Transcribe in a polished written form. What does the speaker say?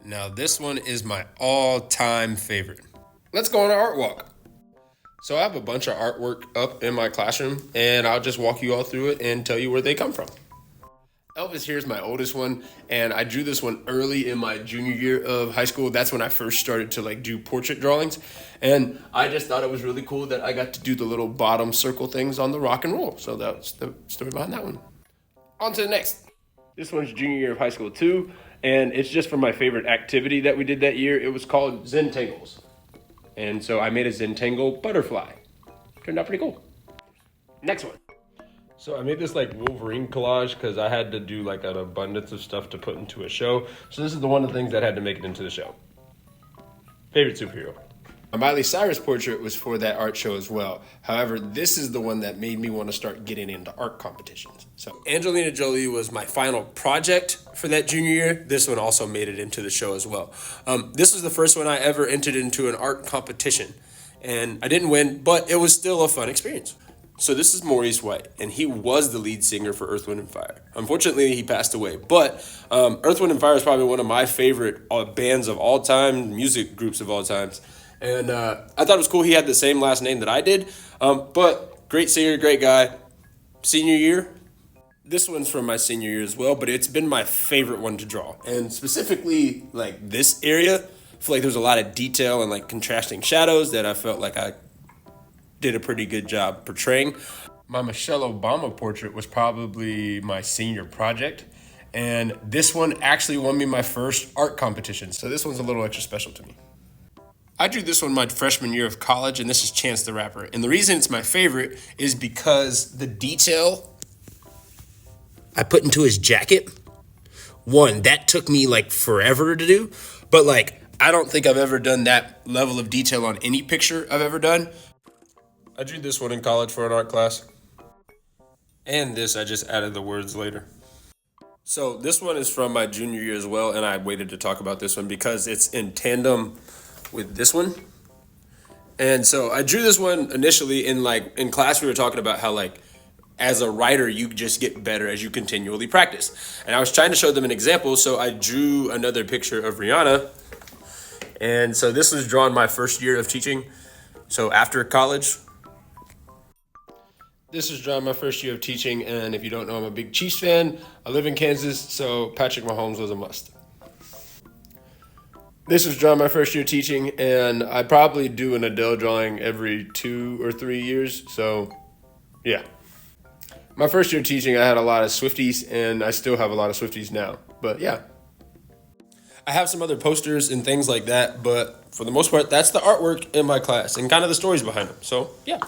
Now this one is my all-time favorite. Let's go on an art walk. So I have a bunch of artwork up in my classroom, and I'll just walk you all through it and tell you where they come from. Elvis here is my oldest one, and I drew this one early in my junior year of high school. That's when I first started to do portrait drawings, and I just thought it was really cool that I got to do the little bottom circle things on the rock and roll. So that's the story behind that one. On to the next. This one's junior year of high school too, and it's just for my favorite activity that we did that year. It was called Zentangles. And so I made a Zentangle butterfly. Turned out pretty cool. Next one. So I made this Wolverine collage because I had to do an abundance of stuff to put into a show. So this is one of the things that had to make it into the show. Favorite superhero. My Miley Cyrus portrait was for that art show as well. However, this is the one that made me want to start getting into art competitions. So Angelina Jolie was my final project for that junior year. This one also made it into the show as well. This was the first one I ever entered into an art competition. And I didn't win, but it was still a fun experience. So this is Maurice White, and he was the lead singer for Earth, Wind & Fire. Unfortunately, he passed away. But Earth, Wind & Fire is probably one of my favorite bands of all time, music groups of all times. And I thought it was cool he had the same last name that I did. But great singer, great guy. Senior year, this one's from my senior year as well, but it's been my favorite one to draw. And specifically, this area, I feel like there's a lot of detail and contrasting shadows that I felt like I did a pretty good job portraying. My Michelle Obama portrait was probably my senior project. And this one actually won me my first art competition. So this one's a little extra special to me. I drew this one my freshman year of college, and this is Chance the Rapper. And the reason it's my favorite is because the detail I put into his jacket, one, that took me forever to do. But I don't think I've ever done that level of detail on any picture I've ever done. I drew this one in college for an art class. And this, I just added the words later. So this one is from my junior year as well, and I waited to talk about this one because it's in tandem with this one. And so I drew this one initially in class. We were talking about how as a writer you just get better as you continually practice, and I was trying to show them an example, so I drew another picture of Rihanna. And so this was drawn my first year of teaching, so after college. This was drawn my first year of teaching, and if you don't know, I'm a big Chiefs fan. I live in Kansas, so Patrick Mahomes was a must. This was drawn my first year teaching, and I probably do an Adele drawing every 2 or 3 years, so yeah. My first year teaching, I had a lot of Swifties, and I still have a lot of Swifties now, but yeah. I have some other posters and things like that, but for the most part, that's the artwork in my class and kind of the stories behind them, so yeah.